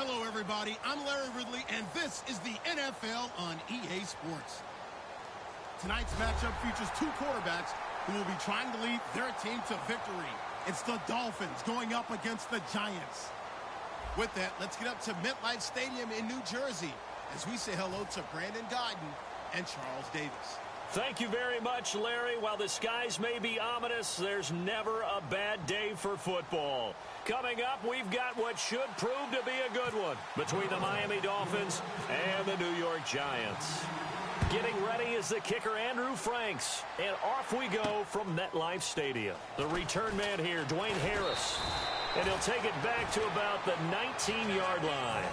Hello, everybody. I'm Larry Ridley, and this is the NFL on EA Sports. Tonight's matchup features two quarterbacks who will be trying to lead their team to victory. It's the Dolphins going up against the Giants. With that, let's get up to MetLife Stadium in New Jersey as we say hello to Brandon Gaudin and Charles Davis. Thank you very much, Larry. While the skies may be ominous, there's never a bad day for football. Coming up, we've got what should prove to be a good one between the Miami Dolphins and the New York Giants. Getting ready is the kicker, Andrew Franks. And off we go from MetLife Stadium. The return man here, Dwayne Harris. And he'll take it back to about the 19-yard line.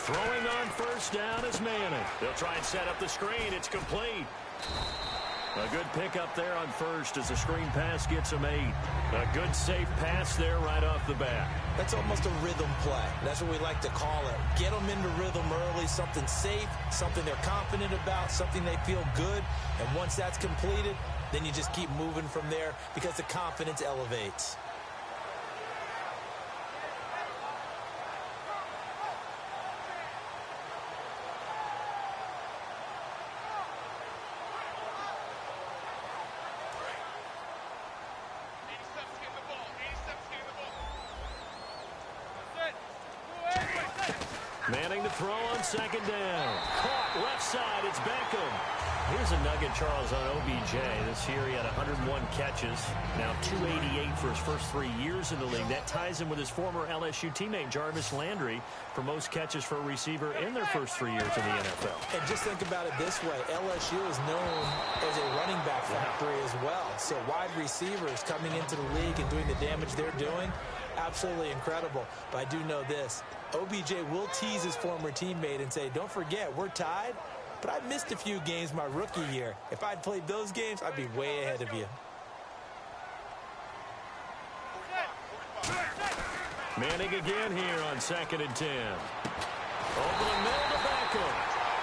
Throwing on first down is Manning. They'll try and set up the screen. It's complete. A good pickup there on first as the screen pass gets a 8. A good safe pass there right off the bat. That's almost a rhythm play. That's what we like to call it. Get them into rhythm early, something safe, something they're confident about, something they feel good. And once that's completed, then you just keep moving from there because the confidence elevates. Manning to throw on second down. Caught left side. It's Beckham. Here's a nugget, Charles, on OBJ. This year he had 101 catches. Now 288 for his first 3 years in the league. That ties him with his former LSU teammate, Jarvis Landry, for most catches for a receiver in their first 3 years in the NFL. And just think about it this way. LSU is known as a running back factory as well. So wide receivers coming into the league and doing the damage they're doing, absolutely incredible. But I do know this. OBJ will tease his former teammate and say, don't forget, we're tied, but I missed a few games my rookie year. If I'd played those games, I'd be way ahead of you. Manning again here on 2nd and 10. Over the middle to Beckham.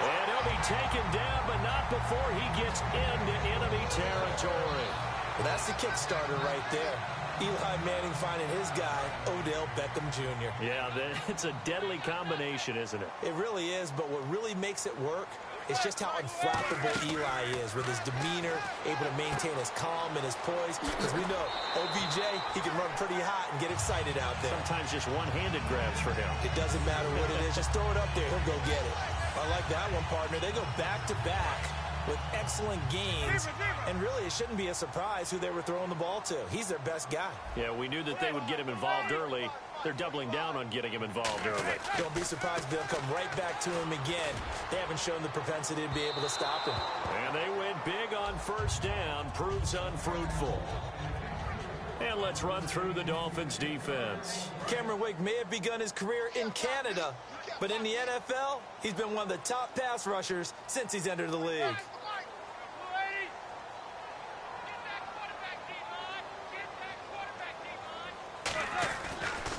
And he'll be taken down, but not before he gets into enemy territory. Well, that's the Kickstarter right there. Eli Manning finding his guy, Odell Beckham Jr. Yeah, it's a deadly combination, isn't it? It really is, but what really makes it work is just how unflappable Eli is with his demeanor, able to maintain his calm and his poise. Because we know, OBJ, he can run pretty hot and get excited out there. Sometimes just one-handed grabs for him. It doesn't matter what it is. Just throw it up there. He'll go get it. I like that one, partner. They go back-to-back with excellent gains, and really it shouldn't be a surprise who they were throwing the ball to. He's their best guy. Yeah, we knew that they would get him involved early. They're doubling down on getting him involved early. Don't be surprised if they'll come right back to him again. They haven't shown the propensity to be able to stop him. And they went big on first down, proves unfruitful. And let's run through the Dolphins' defense. Cameron Wake may have begun his career in Canada, but in the NFL, he's been one of the top pass rushers since he's entered the league.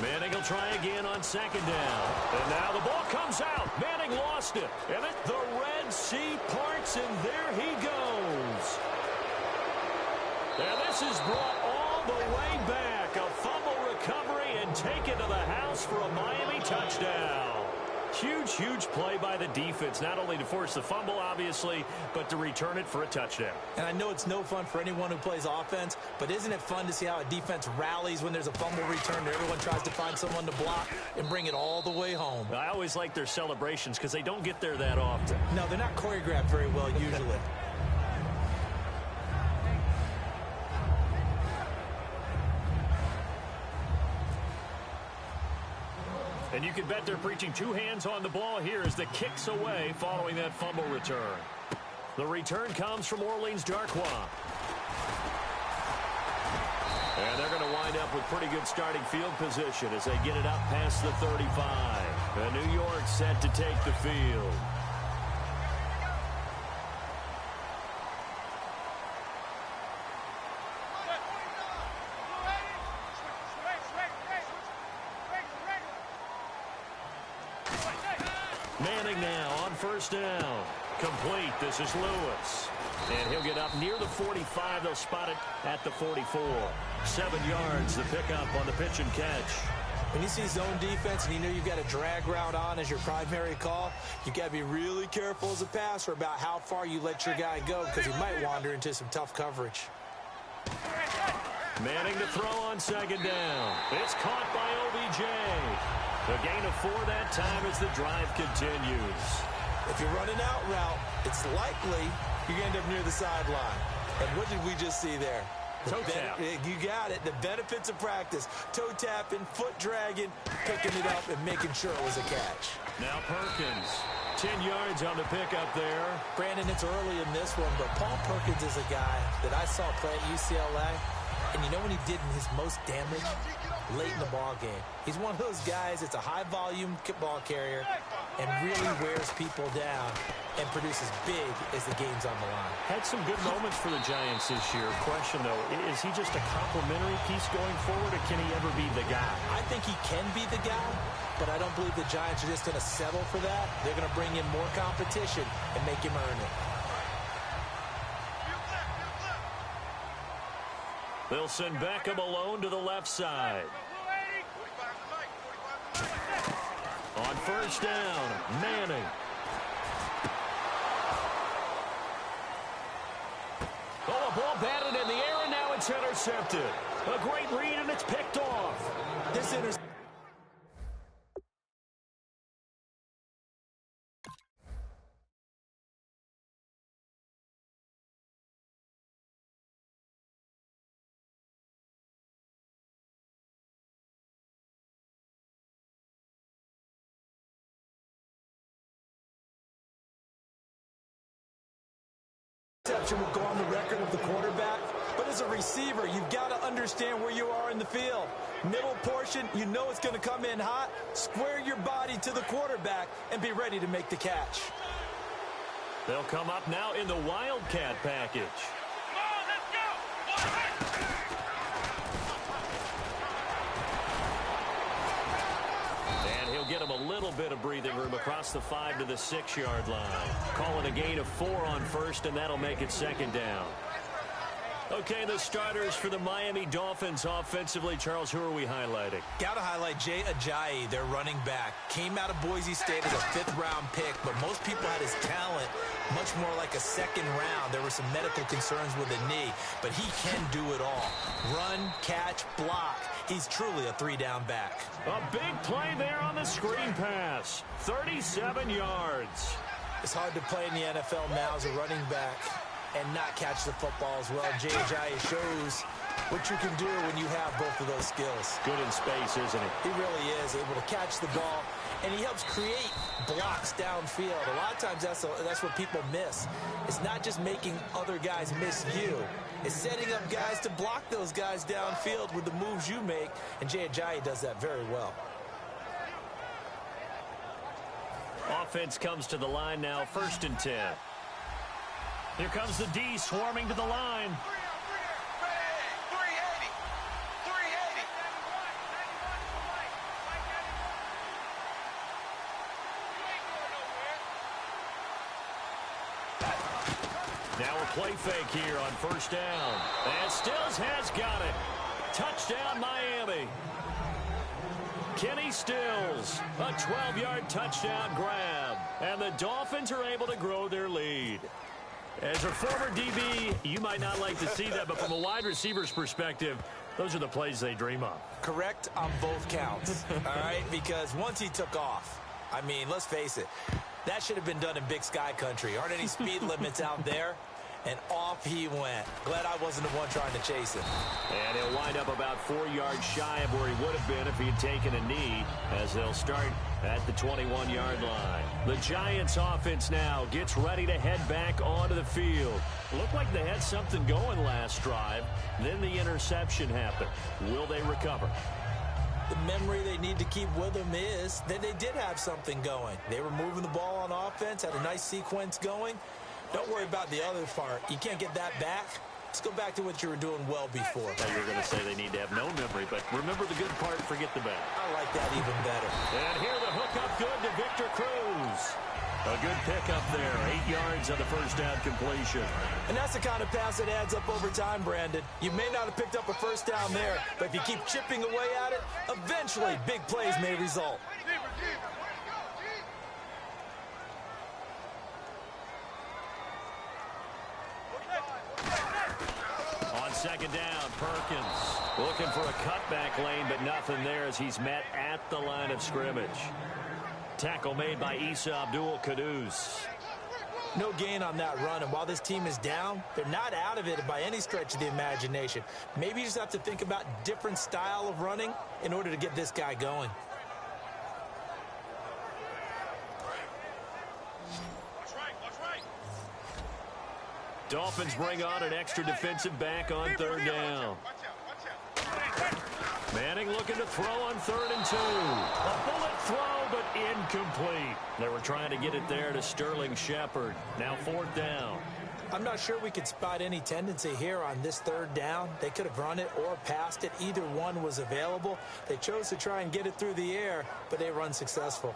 Manning will try again on second down. And now the ball comes out. Manning lost it. And the Red Sea parts, and there he goes. And this is brought all the way back. A fumble recovery and take it to the house for a Miami touchdown. Huge, huge play by the defense, not only to force the fumble, obviously, but to return it for a touchdown. And I know it's no fun for anyone who plays offense, but isn't it fun to see how a defense rallies when there's a fumble return and everyone tries to find someone to block and bring it all the way home? I always like their celebrations because they don't get there that often. No, they're not choreographed very well usually. And you can bet they're preaching two hands on the ball here as the kick's away following that fumble return. The return comes from Orleans Darkwa. And they're going to wind up with pretty good starting field position as they get it up past the 35. And New York set to take the field. Manning now on first down. Complete. This is Lewis. And he'll get up near the 45. They'll spot it at the 44. 7 yards, the pickup on the pitch and catch. When you see zone defense and you know you've got a drag route on as your primary call, you got to be really careful as a passer about how far you let your guy go because he might wander into some tough coverage. Manning to throw on second down. It's caught by OBJ. A gain of 4 that time as the drive continues. If you're running out route, it's likely you're going to end up near the sideline. And what did we just see there? Toe tap. You got it. The benefits of practice. Toe tapping, foot dragging, picking it up, and making sure it was a catch. Now Perkins. 10 yards on the pickup there. Brandon, it's early in this one, but Paul Perkins is a guy that I saw play at UCLA. And you know when he did his most damage? Late in the ball game. He's one of those guys that's a high-volume ball carrier and really wears people down and produces big as the game's on the line. Had some good moments for the Giants this year. Question, though, is he just a complimentary piece going forward, or can he ever be the guy? I think he can be the guy, but I don't believe the Giants are just going to settle for that. They're going to bring in more competition and make him earn it. They'll send Beckham alone to the left side. On first down, Manning. Oh, a ball batted in the air, and now it's intercepted. A great read, and it's picked off. This interception. Will go on the record of the quarterback, but as a receiver, you've got to understand where you are in the field. Middle portion, you know it's going to come in hot. Square your body to the quarterback and be ready to make the catch. They'll come up now in the Wildcat package. Come on, let's go! And he'll get him a little bit of breathing room across the 5 to the 6-yard line. Calling a gain of 4 on first, and that'll make it second down. Okay, the starters for the Miami Dolphins offensively. Charles, who are we highlighting? Got to highlight Jay Ajayi, their running back. Came out of Boise State as a 5th-round pick, but most people had his talent much more like a 2nd round. There were some medical concerns with the knee, but he can do it all. Run, catch, block. He's truly a 3-down back. A big play there on the screen pass. 37 yards. It's hard to play in the NFL now as a running back and not catch the football as well. Jay Ajayi shows what you can do when you have both of those skills. Good in space, isn't he? He really is able to catch the ball, and he helps create blocks downfield. A lot of times that's what people miss. It's not just making other guys miss you. It's setting up guys to block those guys downfield with the moves you make, and Jay Ajayi does that very well. Offense comes to the line now, 1st and 10. Here comes the D swarming to the line. 380. Now a play fake here on first down. And Stills has got it. Touchdown, Miami. Kenny Stills, a 12-yard touchdown grab. And the Dolphins are able to grow their lead. As a former DB, you might not like to see that, but from a wide receiver's perspective, those are the plays they dream of. Correct on both counts, all right? Because once he took off, I mean, let's face it, that should have been done in Big Sky country. Aren't any speed limits out there? And off he went. Glad I wasn't the one trying to chase him. And he'll wind up about 4 yards shy of where he would have been if he had taken a knee, as they'll start at the 21-yard line. The Giants offense now gets ready to head back onto the field. Looked like they had something going last drive. Then the interception happened. Will they recover? The memory they need to keep with them is that they did have something going. They were moving the ball on offense, had a nice sequence going. Don't worry about the other part. You can't get that back. Let's go back to what you were doing well before. I thought you were going to say they need to have no memory, but remember the good part, forget the bad. I like that even better. And here the hookup good to Victor Cruz. A good pickup there, 8 yards on the first down completion. And that's the kind of pass that adds up over time, Brandon. You may not have picked up a first down there, but if you keep chipping away at it, eventually big plays may result. On second down, Perkins looking for a cutback lane, but nothing there as he's met at the line of scrimmage. Tackle made by Isa Abdul-Quddus. No gain on that run, and while this team is down, they're not out of it by any stretch of the imagination. Maybe you just have to think about different style of running in order to get this guy going. Dolphins bring on an extra defensive back on third down. Manning looking to throw on 3rd and 2. A bullet throw, but incomplete. They were trying to get it there to Sterling Shepard. Now 4th down. I'm not sure we could spot any tendency here on this 3rd down. They could have run it or passed it. Either one was available. They chose to try and get it through the air, but they were unsuccessful.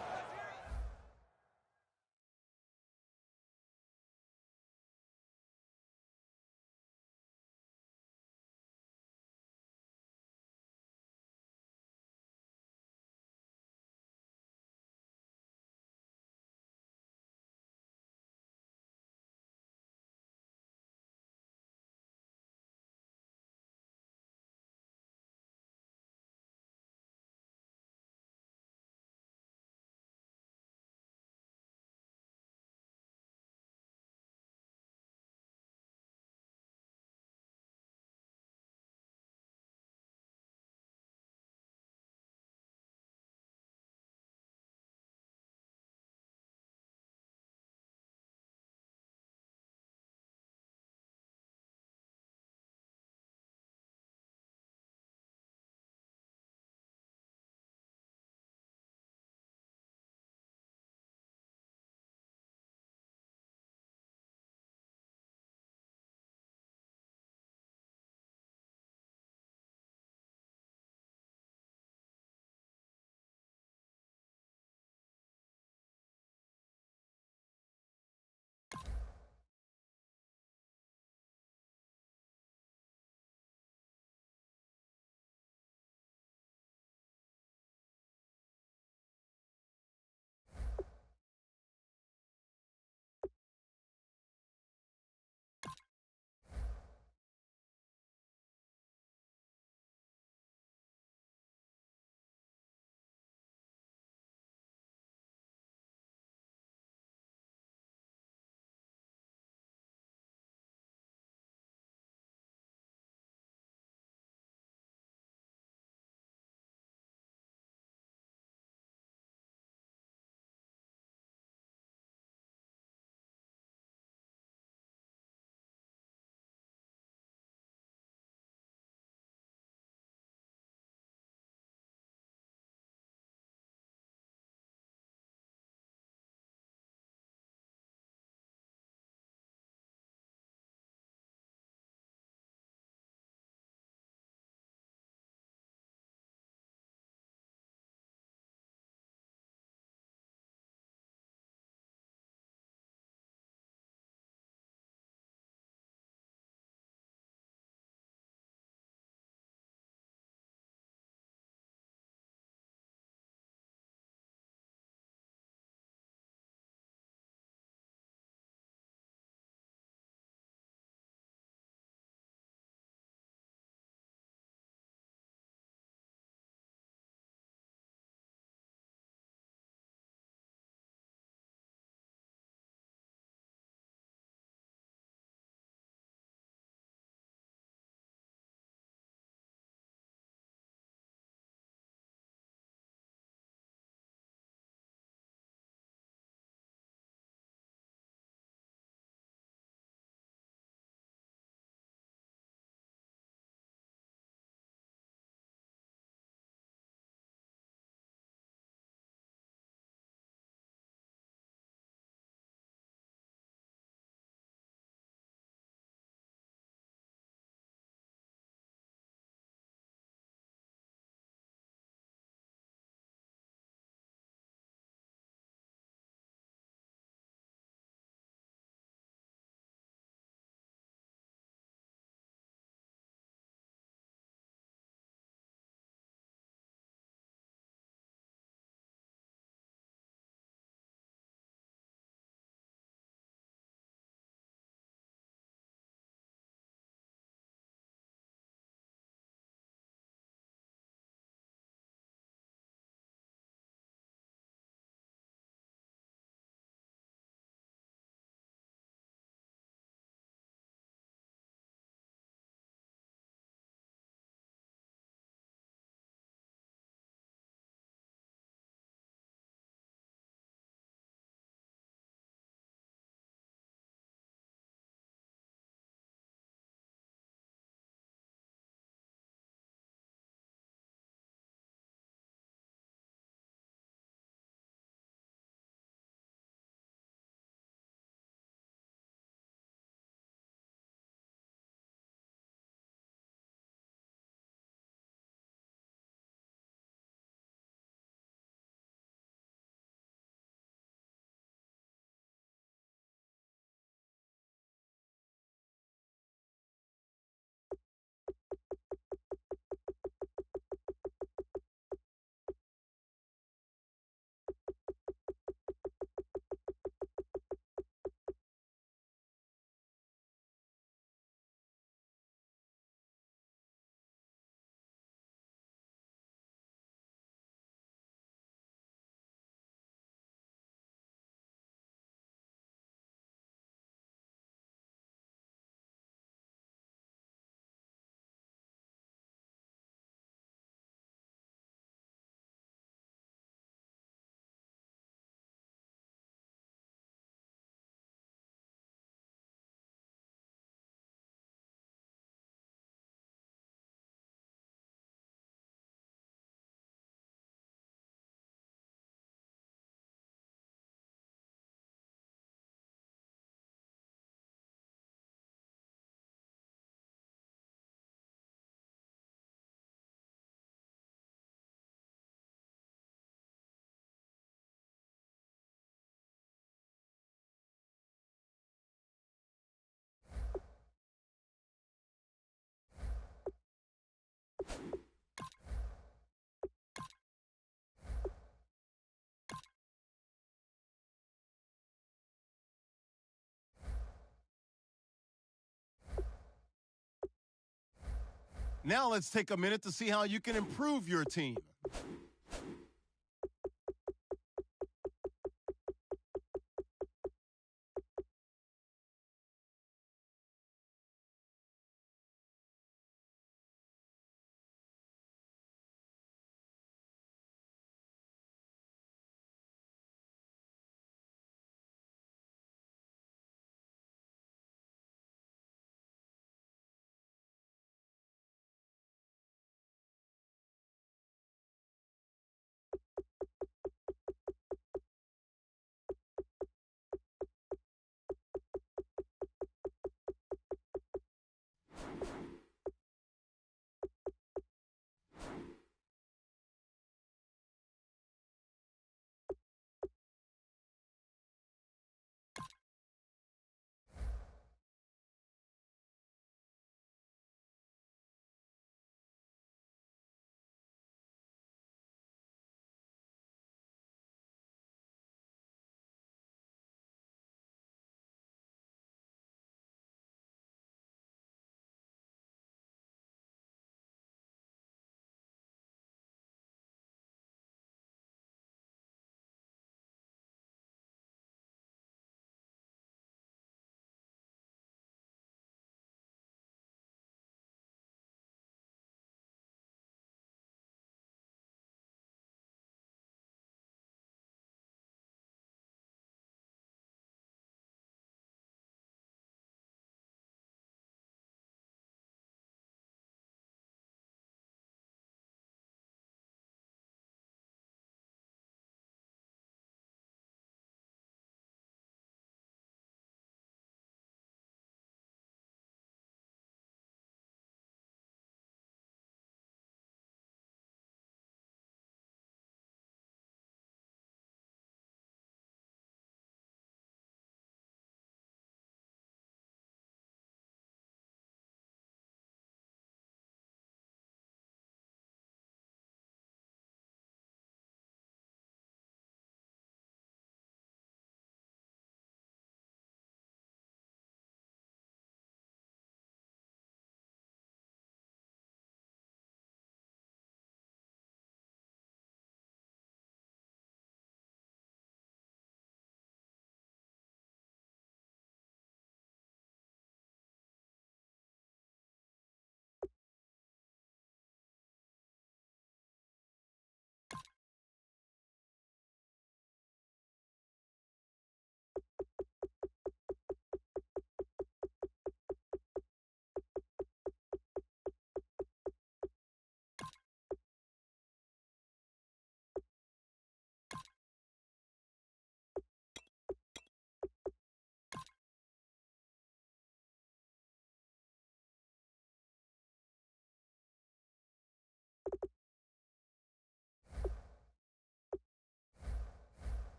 Now let's take a minute to see how you can improve your team.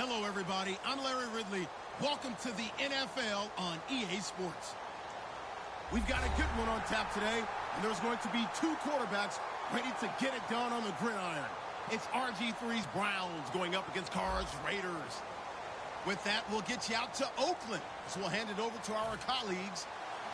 Hello, everybody. I'm Larry Ridley. Welcome to the NFL on EA Sports. We've got a good one on tap today, and there's going to be two quarterbacks ready to get it done on the gridiron. It's RG3's Browns going up against Carr's Raiders. With that, we'll get you out to Oakland. So we'll hand it over to our colleagues,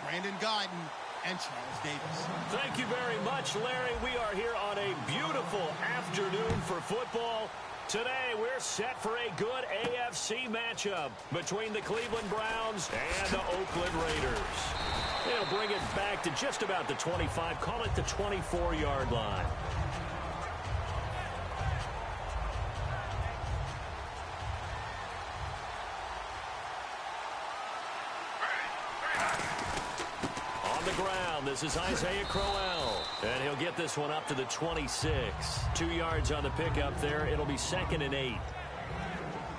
Brandon Guyton and Charles Davis. Thank you very much, Larry. We are here on a beautiful afternoon for football. Today, we're set for a good AFC matchup between the Cleveland Browns and the Oakland Raiders. They'll bring it back to just about the 25, call it the 24-yard line. This is Isaiah Crowell, and he'll get this one up to the 26. 2 yards on the pickup there. It'll be 2nd and 8.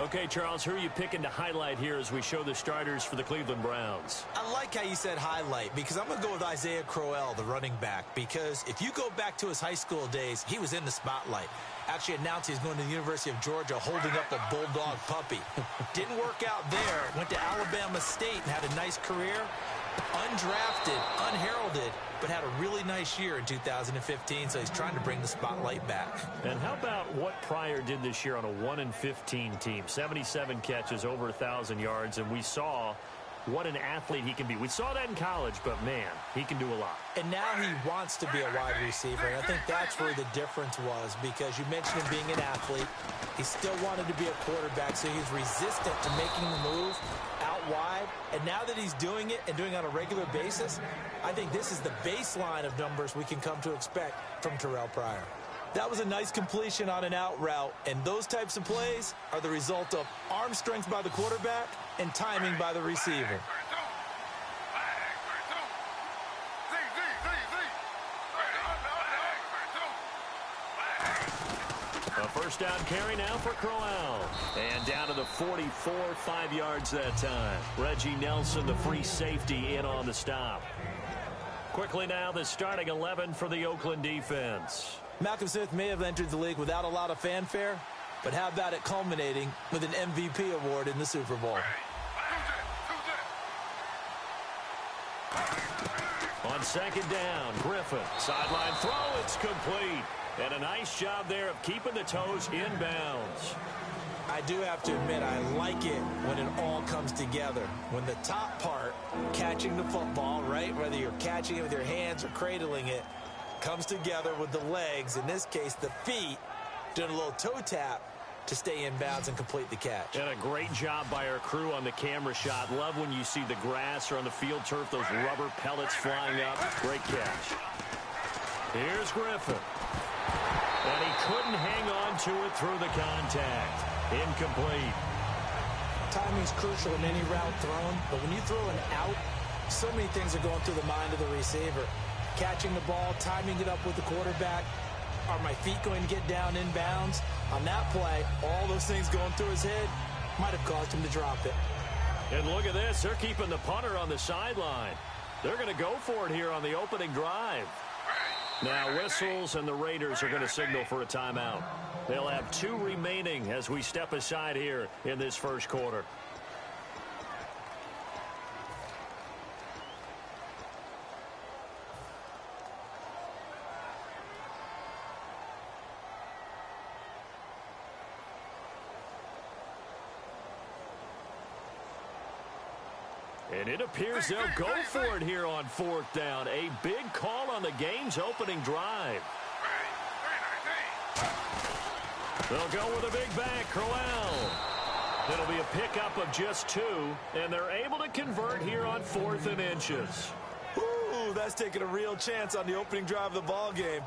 Okay, Charles, who are you picking to highlight here as we show the starters for the Cleveland Browns? I like how you said highlight because I'm going to go with Isaiah Crowell, the running back, because if you go back to his high school days, he was in the spotlight. Actually announced he's going to the University of Georgia holding up a bulldog puppy. Didn't work out there. Went to Alabama State and had a nice career. Undrafted, unheralded, but had a really nice year in 2015, so he's trying to bring the spotlight back. And how about what Pryor did this year on a 1-15 team? 77 catches, over 1,000 yards, and we saw what an athlete he can be. We saw that in college, but, man, he can do a lot. And now he wants to be a wide receiver, and I think that's where the difference was, because you mentioned him being an athlete. He still wanted to be a quarterback, so he's resistant to making the move out wide. And now that he's doing it and doing it on a regular basis, I think this is the baseline of numbers we can come to expect from Terrell Pryor. That was a nice completion on an out route, and those types of plays are the result of arm strength by the quarterback and timing by the receiver. A first down carry now for Crowell. And down to the 44, 5 yards that time. Reggie Nelson, the free safety, in on the stop. Quickly now, the starting 11 for the Oakland defense. Malcolm Smith may have entered the league without a lot of fanfare, but how about it culminating with an MVP award in the Super Bowl? On second down, Griffin. Sideline throw, it's complete. And a nice job there of keeping the toes inbounds. I do have to admit, I like it when it all comes together. When the top part, catching the football, right, whether you're catching it with your hands or cradling it, comes together with the legs, in this case the feet, doing a little toe tap to stay in bounds and complete the catch. And a great job by our crew on the camera shot. Love when you see the grass or on the field turf, those rubber pellets flying up. Great catch. Here's Griffin. And he couldn't hang on to it through the contact. Incomplete. Timing's crucial in any route thrown, but when you throw an out, so many things are going through the mind of the receiver. Catching the ball, timing it up with the quarterback. Are my feet going to get down in bounds? On that play, all those things going through his head might have caused him to drop it. And look at this. They're keeping the punter on the sideline. They're going to go for it here on the opening drive. Now whistles, and the Raiders are going to signal for a timeout. They'll have 2 remaining as we step aside here in this first quarter. And it appears they'll go for it here on 4th down. A big call on the game's opening drive. They'll go with a big back, Crowell. It'll be a pickup of just 2, and they're able to convert here on 4th and inches. Ooh, that's taking a real chance on the opening drive of the ball game.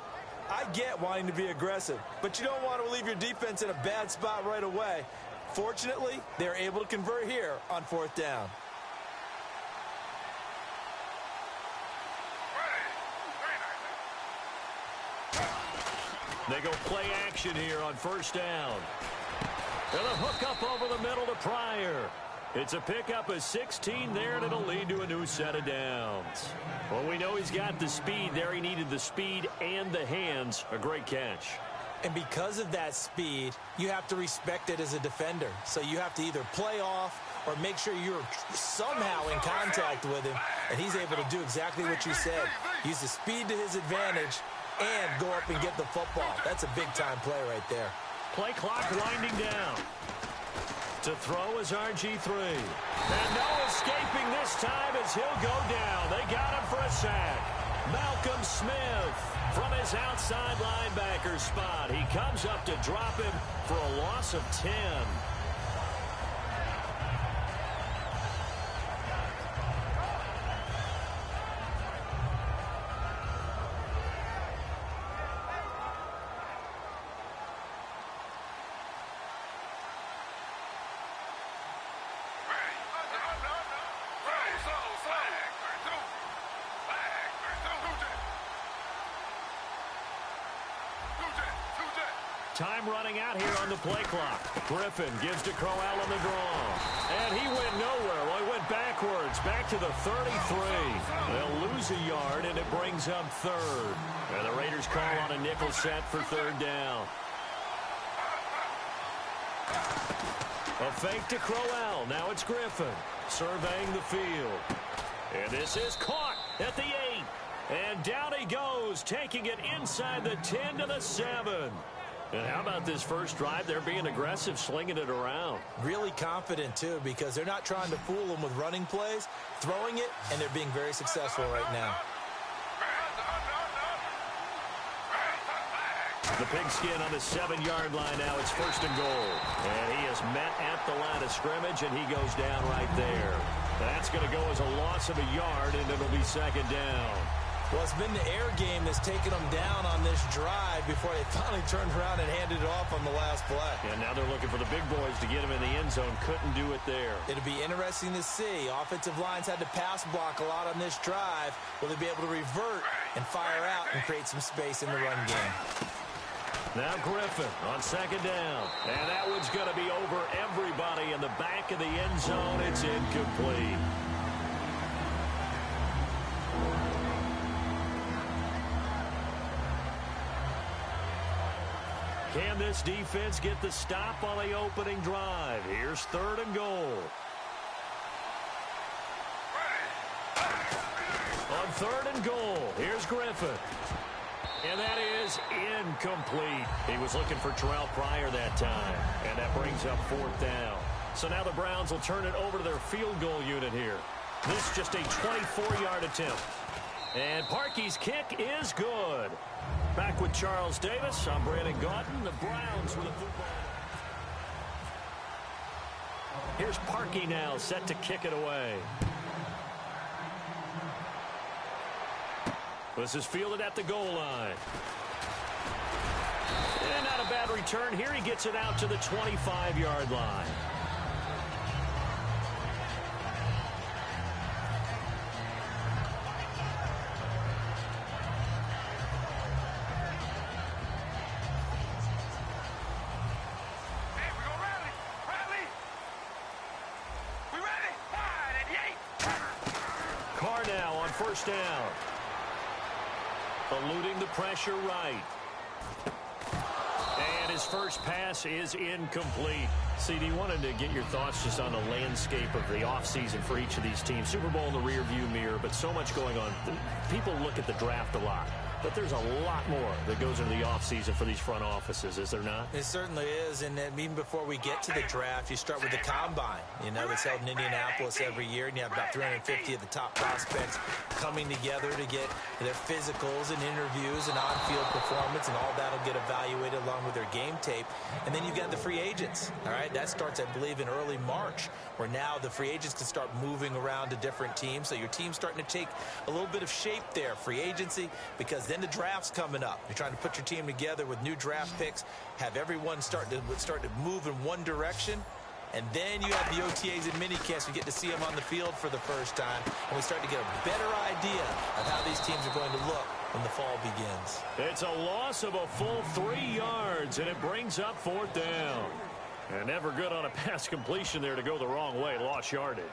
I get wanting to be aggressive, but you don't want to leave your defense in a bad spot right away. Fortunately, they're able to convert here on 4th down. They go play action here on 1st down. And a hook up over the middle to Pryor. It's a pickup of 16 there, and it'll lead to a new set of downs. Well, we know he's got the speed there. He needed the speed and the hands. A great catch. And because of that speed, you have to respect it as a defender. So you have to either play off or make sure you're somehow in contact with him, and he's able to do exactly what you said. Use the speed to his advantage and go up and get the football. That's a big-time play right there. Play clock winding down. To throw is RG3. And no escaping this time as he'll go down. They got him for a sack. Malcolm Smith from his outside linebacker spot. He comes up to drop him for a loss of 10. Time running out here on the play clock. Griffin gives to Crowell on the draw. And he went nowhere. Well, he went backwards, back to the 33. They'll lose a yard, and it brings up third. And the Raiders call on a nickel set for third down. A fake to Crowell. Now it's Griffin surveying the field. And this is caught at the 8. And down he goes, taking it inside the 10 to the 7. And how about this first drive? They're being aggressive, slinging it around. Really confident, too, because they're not trying to fool them with running plays, throwing it, and they're being very successful right now. The pigskin on the 7-yard line now. It's first and goal. And he is met at the line of scrimmage, and he goes down right there. That's going to go as a loss of a yard, and it'll be second down. Well, it's been the air game that's taken them down on this drive before they finally turned around and handed it off on the last play. And now they're looking for the big boys to get him in the end zone. Couldn't do it there. It'll be interesting to see. Offensive lines had to pass block a lot on this drive. Will they be able to revert and fire out and create some space in the run game? Now Griffin on second down. And that one's going to be over everybody in the back of the end zone. It's incomplete. Can this defense get the stop on the opening drive? Here's third and goal. On third and goal, here's Griffin. And that is incomplete. He was looking for Terrell Pryor that time. And that brings up fourth down. So now the Browns will turn it over to their field goal unit here. This is just a 24-yard attempt. And Parkey's kick is good. Back with Charles Davis. I'm Brandon Gaudin. The Browns with the football. Here's Parkey now, set to kick it away. This is fielded at the goal line. And not a bad return here. He gets it out to the 25-yard line. First down. Eluding the pressure right. And his first pass is incomplete. CD, wanted to get your thoughts just on the landscape of the offseason for each of these teams. Super Bowl in the rearview mirror, but so much going on. People look at the draft a lot, but there's a lot more that goes into the offseason for these front offices, is there not? It certainly is, and even before we get to the draft, you start with the combine, you know, that's held in Indianapolis every year, and you have about 350 of the top prospects coming together to get their physicals and interviews and on-field performance, and all that will get evaluated along with their game tape. And then you've got the free agents, all right? That starts, I believe, in early March, where now the free agents can start moving around to different teams, so your team's starting to take a little bit of shape there, free agency, because then the draft's coming up. You're trying to put your team together with new draft picks, have everyone start to move in one direction, and then you have the OTAs and minicamps. We get to see them on the field for the first time, and we start to get a better idea of how these teams are going to look when the fall begins. It's a loss of a full 3 yards, and it brings up fourth down. And never good on a pass completion there to go the wrong way. Lost yardage.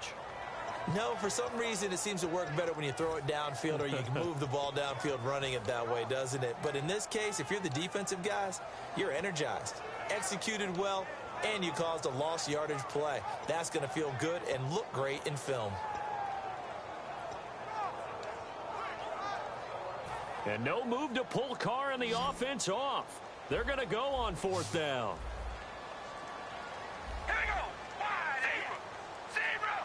No, for some reason it seems to work better when you throw it downfield or you can move the ball downfield running it that way, doesn't it? But in this case, if you're the defensive guys, you're energized, executed well, and you caused a lost yardage play. That's going to feel good and look great in film. And no move to pull Carr and the offense off. They're going to go on 4th down. Here we go. Wide. Zebra.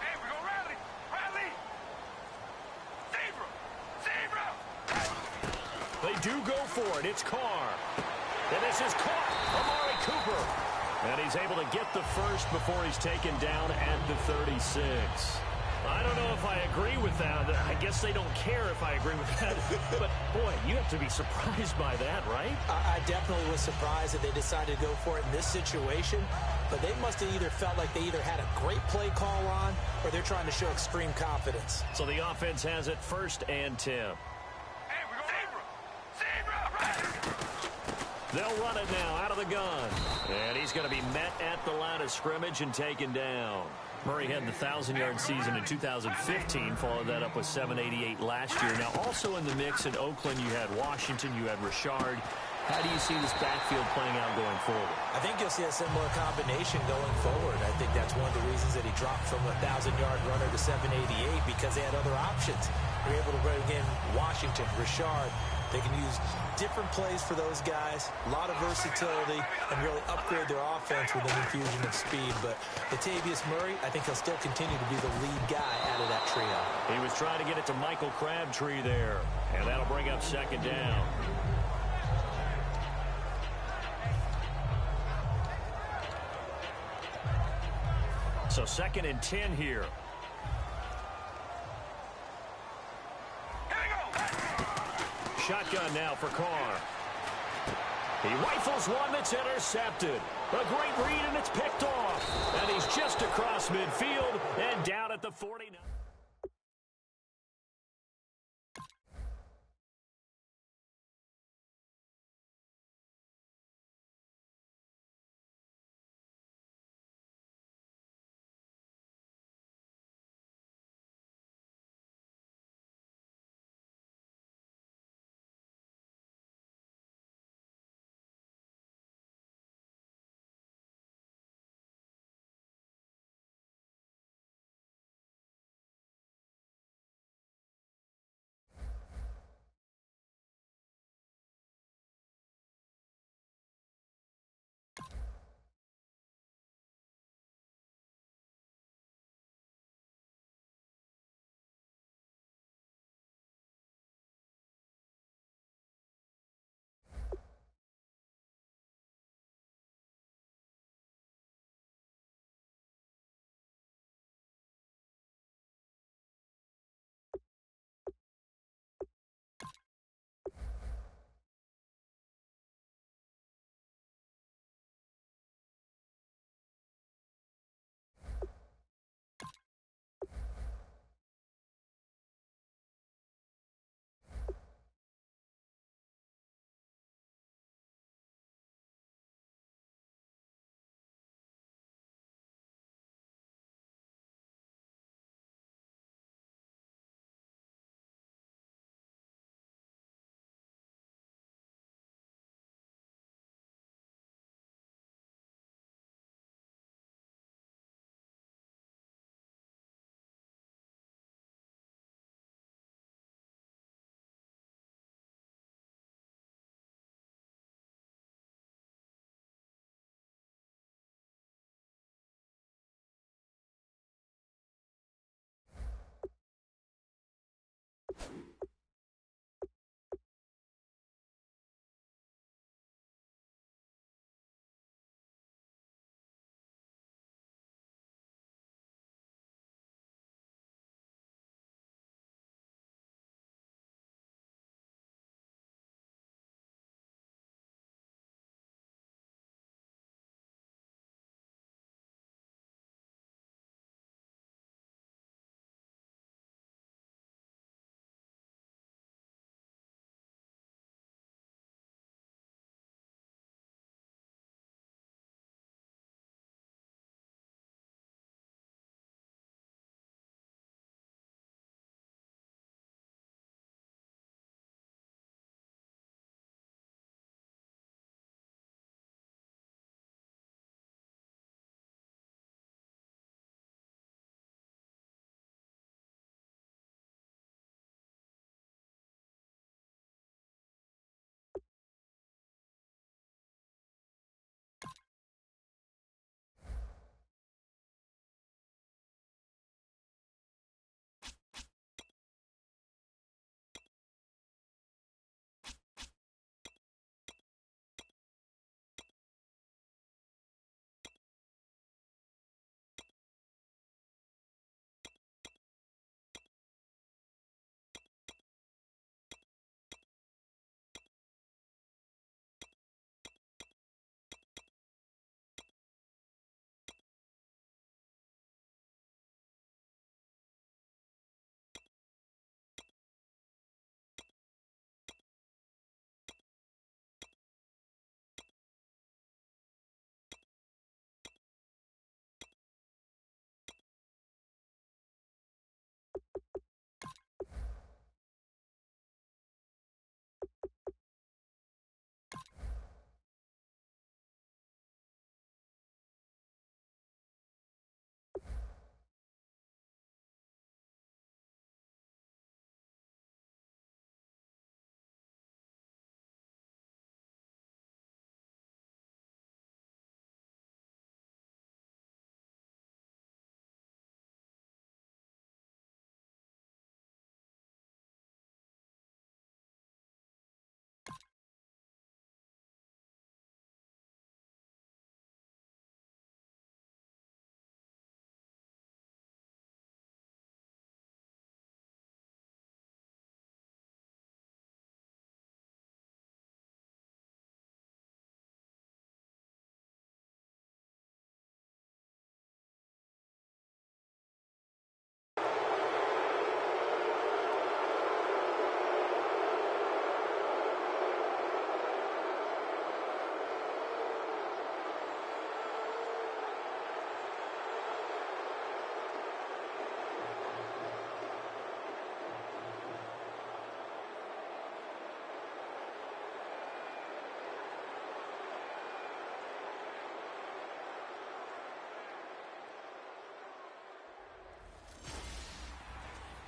Hey, we go rally. Rally. Zebra. Zebra. They do go for it. It's Carr. And this is caught. Amari Cooper. And he's able to get the first before he's taken down at the 36. I don't know if I agree with that. I guess they don't care if I agree with that. But, boy, you have to be surprised by that, right? I definitely was surprised that they decided to go for it in this situation. But they must have either felt like they either had a great play call on or they're trying to show extreme confidence. So the offense has it 1st and 10. Hey, we go Zebra. Zebra. They'll run it now out of the gun. And he's going to be met at the line of scrimmage and taken down. Murray had the 1,000-yard season in 2015, followed that up with 788 last year. Now, also in the mix in Oakland, you had Washington, you had Richard. How do you see this backfield playing out going forward? I think you'll see a similar combination going forward. I think that's one of the reasons that he dropped from a 1,000-yard runner to 788 because they had other options. They were able to bring in Washington, Richard. They can use different plays for those guys, a lot of versatility, and really upgrade their offense with an infusion of speed. But Latavius Murray, I think he'll still continue to be the lead guy out of that trio. He was trying to get it to Michael Crabtree there, and that'll bring up 2nd down. So 2nd and 10 here. Shotgun now for Carr. He rifles one that's intercepted. A great read, and it's picked off. And he's just across midfield and down at the 49.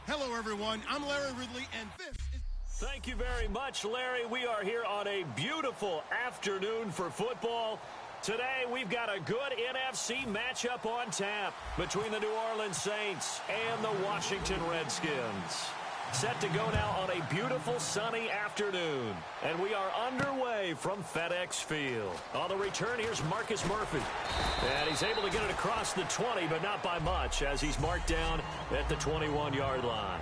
Hello, everyone. I'm Larry Ridley, and this is... Thank you very much, Larry. We are here on a beautiful afternoon for football. Today, we've got a good NFC matchup on tap between the New Orleans Saints and the Washington Redskins. Set to go now on a beautiful sunny afternoon. And we are underway from FedEx Field. On the return, here's Marcus Murphy. And he's able to get it across the 20, but not by much, as he's marked down at the 21-yard line.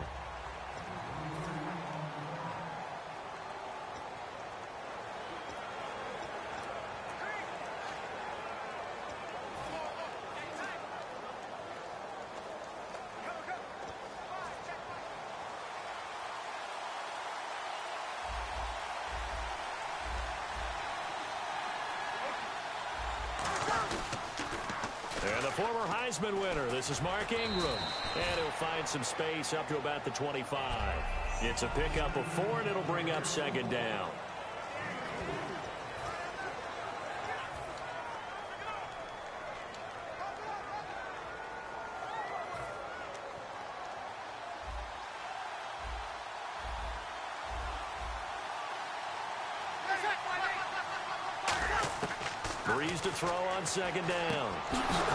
And the former Heisman winner, this is Mark Ingram. And he'll find some space up to about the 25. It's a pickup of 4, and it'll bring up second down. Breeze to throw on second down.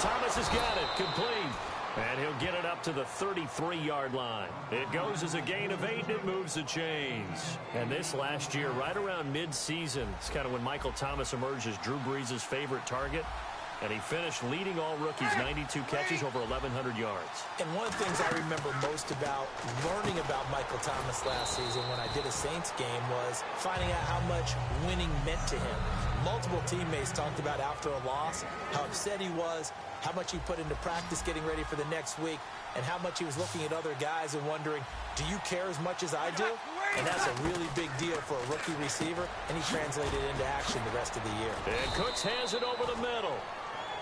Thomas has got it, complete. And he'll get it up to the 33-yard line. It goes as a gain of 8, and it moves the chains. And this last year, right around mid-season, it's kind of when Michael Thomas emerged as Drew Brees' favorite target. And he finished leading all rookies, 92 catches, over 1,100 yards. And one of the things I remember most about learning about Michael Thomas last season when I did a Saints game was finding out how much winning meant to him. Multiple teammates talked about after a loss how upset he was, how much he put into practice getting ready for the next week, and how much he was looking at other guys and wondering, do you care as much as I do? And that's a really big deal for a rookie receiver, and he translated it into action the rest of the year. And Cooks has it over the middle.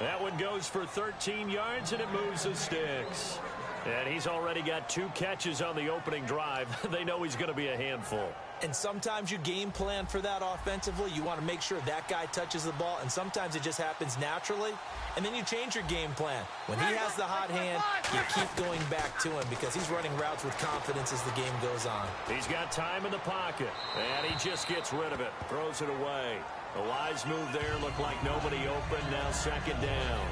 That one goes for 13 yards, and it moves the sticks. And he's already got 2 catches on the opening drive. They know he's going to be a handful. And sometimes you game plan for that offensively. You want to make sure that guy touches the ball, and sometimes it just happens naturally. And then you change your game plan. When he has the hot hand, you keep going back to him because he's running routes with confidence as the game goes on. He's got time in the pocket, and he just gets rid of it, throws it away. A wise move there, looked like nobody open, now second down.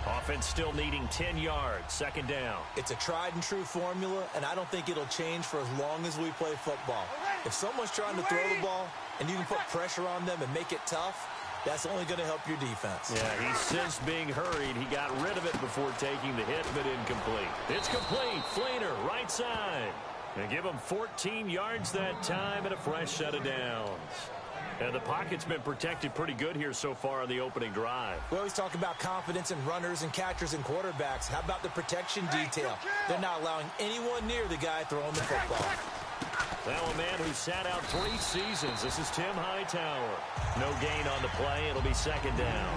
Offense still needing 10 yards, second down. It's a tried-and-true formula, and I don't think it'll change for as long as we play football. If someone's trying to throw the ball and you can put pressure on them and make it tough, that's only going to help your defense. Yeah, he's since being hurried. He got rid of it before taking the hit, but incomplete. It's complete. Fleener, right side. And give him 14 yards that time and a fresh set of downs. And the pocket's been protected pretty good here so far on the opening drive. We always talk about confidence in runners and catchers and quarterbacks. How about the protection detail? They're not allowing anyone near the guy throwing the football. Now a man who sat out 3 seasons. This is Tim Hightower. No gain on the play. It'll be second down.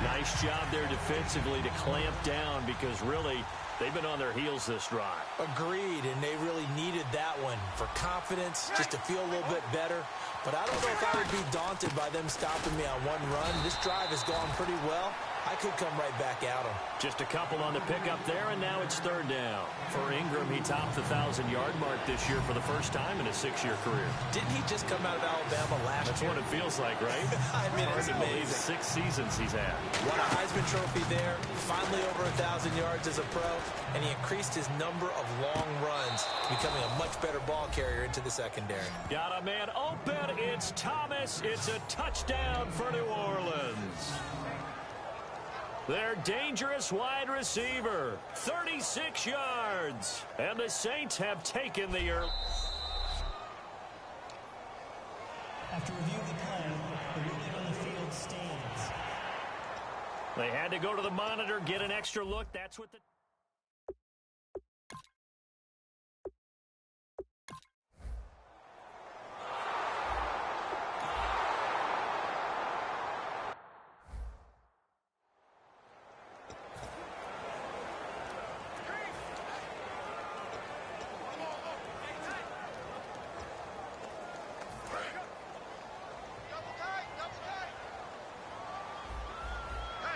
Nice job there defensively to clamp down because really they've been on their heels this drive. Agreed, and they really needed that one for confidence, just to feel a little bit better. But I don't know if I would be daunted by them stopping me on one run. This drive has gone pretty well. I could come right back at them. Just a couple on the pickup there, and now it's third down. For Ingram, he topped the 1,000-yard mark this year for the first time in his 6-year career. Didn't he just come out of Alabama last year? That's what it feels like, right? I mean, it's amazing. 6 seasons he's had. Won a Heisman Trophy there, finally over 1,000 yards as a pro, and he increased his number of long runs, becoming a much better ball carrier into the secondary. Got a man open. It's Thomas. It's a touchdown for New Orleans. Their dangerous wide receiver, 36 yards. And the Saints have taken the early. After reviewing the play, the ruling on the field stands. They had to go to the monitor, get an extra look. That's what the...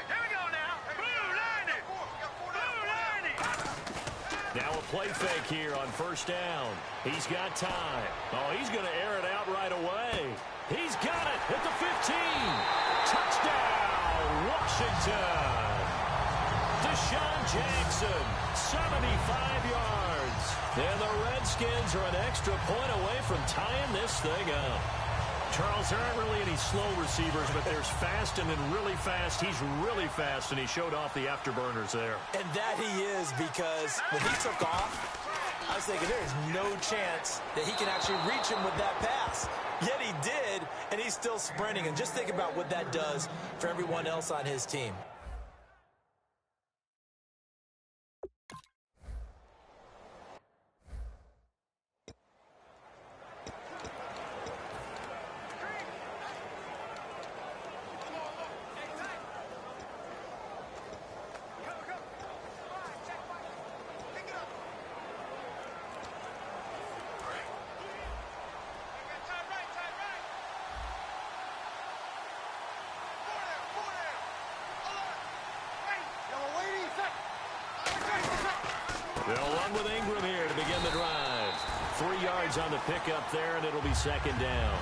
Here we go now. Blue line it. Blue line play fake here on first down. He's got time. Oh, he's going to air it out right away. He's got it at the 15. Touchdown, Washington. Deshaun Jackson, 75 yards. And the Redskins are an extra point away from tying this thing up. Charles, there aren't really any slow receivers, but there's fast and then really fast. He's really fast, and he showed off the afterburners there. And that he is, because when he took off, I was thinking there's no chance that he can actually reach him with that pass. Yet he did, and he's still sprinting. And just think about what that does for everyone else on his team. They'll run with Ingram here to begin the drive. 3 yards on the pickup there, and it'll be second down.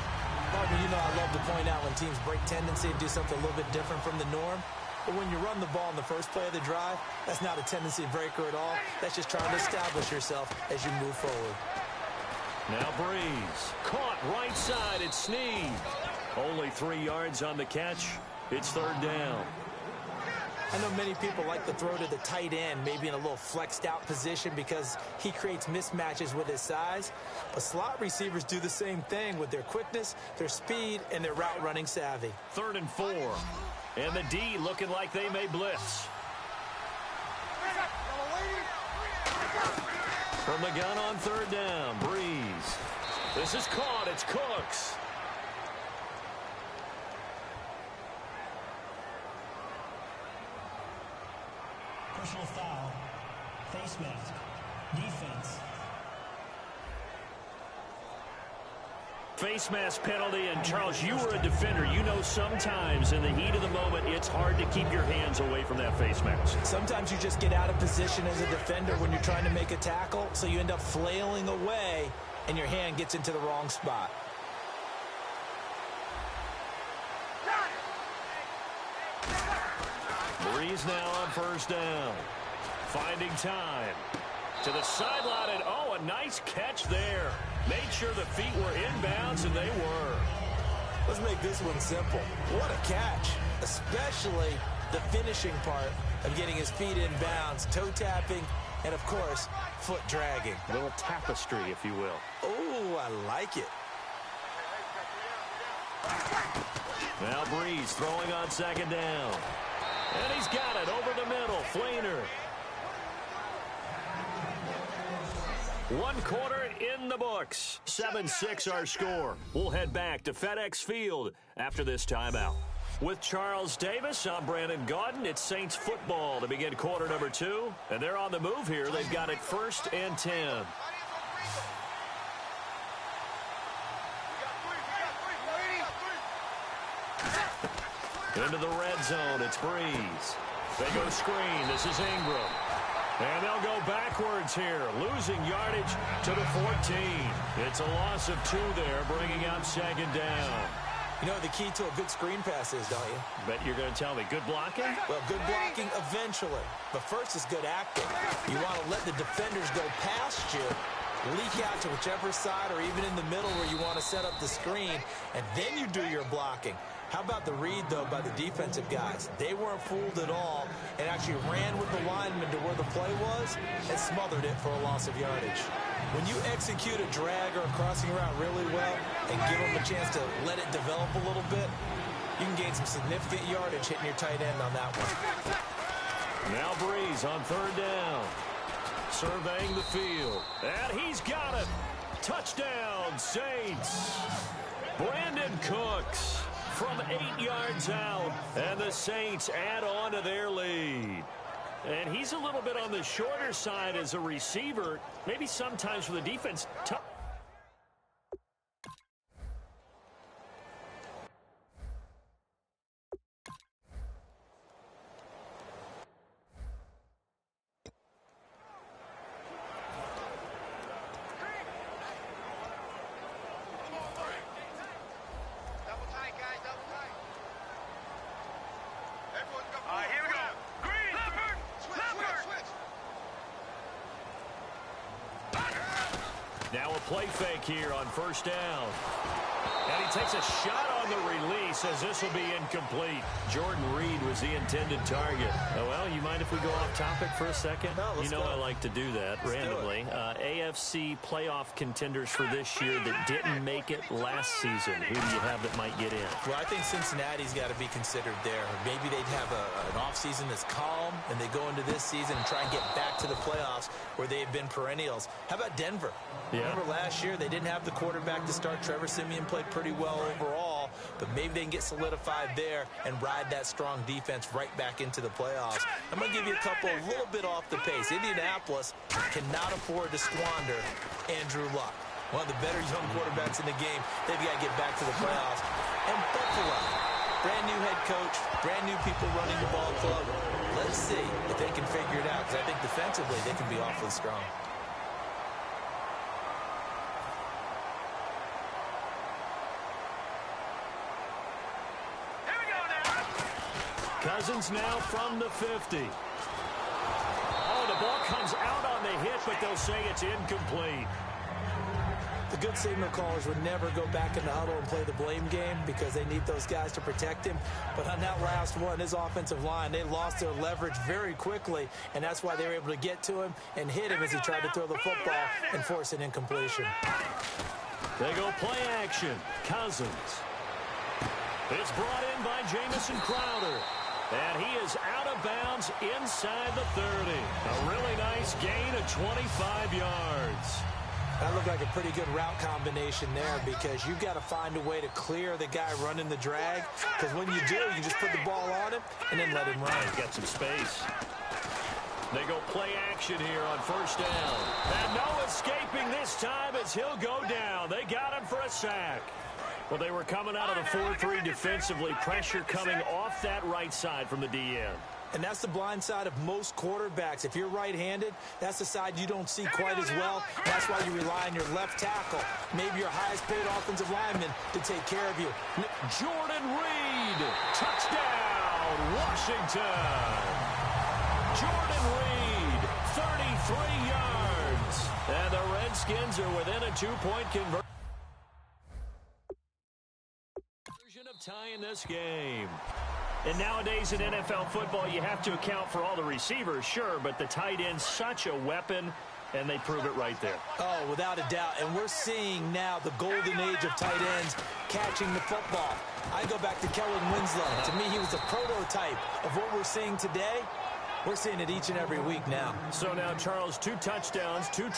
Martin, you know I love to point out when teams break tendency and do something a little bit different from the norm. But when you run the ball in the first play of the drive, that's not a tendency breaker at all. That's just trying to establish yourself as you move forward. Now Breeze. Caught right side. It's Snead. Only 3 yards on the catch. It's third down. I know many people like to throw to the tight end, maybe in a little flexed out position because he creates mismatches with his size. But slot receivers do the same thing with their quickness, their speed, and their route running savvy. 3rd and 4. And the D looking like they may blitz. From the gun on third down, Breeze. This is caught. It's Cooks. Personal foul. Face mask. Defense. Face mask penalty, and Charles, you were a defender. You know sometimes in the heat of the moment, it's hard to keep your hands away from that face mask. Sometimes you just get out of position as a defender when you're trying to make a tackle, so you end up flailing away, and your hand gets into the wrong spot. Breeze now on first down. Finding time. To the sideline, and oh, a nice catch there. Made sure the feet were inbounds, and they were. Let's make this one simple. What a catch, especially the finishing part of getting his feet in bounds, toe tapping, and, of course, foot dragging. A little tapestry, if you will. Oh, I like it. Now Breeze throwing on second down. And he's got it over the middle. Flainer. 1 quarter in the books. 7-6 our score. We'll head back to FedEx Field after this timeout. With Charles Davis, I'm Brandon Gaudin. It's Saints football to begin quarter number 2. And they're on the move here. They've got it 1st and 10. Into the red zone. It's Breeze. They go screen. This is Ingram. And they'll go backwards here, losing yardage to the 14. It's a loss of 2 there, bringing up second down. You know what the key to a good screen pass is, don't you? Bet you're going to tell me. Good blocking? Well, good blocking eventually. But first is good acting. You want to let the defenders go past you, leak out to whichever side or even in the middle where you want to set up the screen, and then you do your blocking. How about the read, though, by the defensive guys? They weren't fooled at all and actually ran with the lineman to where the play was and smothered it for a loss of yardage. When you execute a drag or a crossing route really well and give them a chance to let it develop a little bit, you can gain some significant yardage hitting your tight end on that one. Now Breeze on third down. Surveying the field. And he's got it. Touchdown, Saints. Brandon Cooks from 8 yards out, and the Saints add on to their lead. And he's a little bit on the shorter side as a receiver, maybe sometimes for the defense. Now a play fake here on first down. And he takes a shot on the release as this will be incomplete. Jordan Reed was the intended target. Oh, well, you mind if we go off topic for a second? No, let's go. I like to do that randomly. AFC playoff contenders for this year that didn't make it last season. Who do you have that might get in? Well, I think Cincinnati's got to be considered there. Maybe they'd have an offseason that's calm, and they go into this season and try and get back to the playoffs where they've been perennials. How about Denver? Yeah. Remember last year they didn't have the quarterback to start. Trevor Siemian played pretty well overall, but maybe they can get solidified there and ride that strong defense right back into the playoffs. I'm going to give you a couple a little bit off the pace. Indianapolis cannot afford to squander Andrew Luck, one of the better young quarterbacks in the game. They've got to get back to the playoffs. And Buffalo, brand new head coach, brand new people running the ball club. Let's see if they can figure it out, because I think defensively they can be awfully strong. Cousins now from the 50. Oh, the ball comes out on the hit, but they'll say it's incomplete. The good signal callers would never go back in the huddle and play the blame game because they need those guys to protect him. But on that last one, his offensive line, they lost their leverage very quickly, and that's why they were able to get to him and hit him as he tried to throw the football and force an incompletion. They go play action. Cousins. It's brought in by Jamison Crowder. And he is out of bounds inside the 30. A really nice gain of 25 yards. That looked like a pretty good route combination there because you've got to find a way to clear the guy running the drag. Because when you do, you just put the ball on him and then let him run. He's got some space. They go play action here on first down. And no escaping this time as he'll go down. They got him for a sack. Well, they were coming out of the 4-3 defensively. Pressure coming off that right side from the DN. And that's the blind side of most quarterbacks. If you're right-handed, that's the side you don't see quite as well. That's why you rely on your left tackle, maybe your highest-paid offensive lineman, to take care of you. Jordan Reed, touchdown, Washington. Jordan Reed, 33 yards. And the Redskins are within a 2-point conversion of tying this game. And nowadays in NFL football, you have to account for all the receivers, sure, but the tight end's such a weapon, and they prove it right there. Oh, without a doubt. And we're seeing now the golden age of tight ends catching the football. I go back to Kellen Winslow. To me, he was a prototype of what we're seeing today. We're seeing it each and every week now. So now, Charles, 2 touchdowns, 2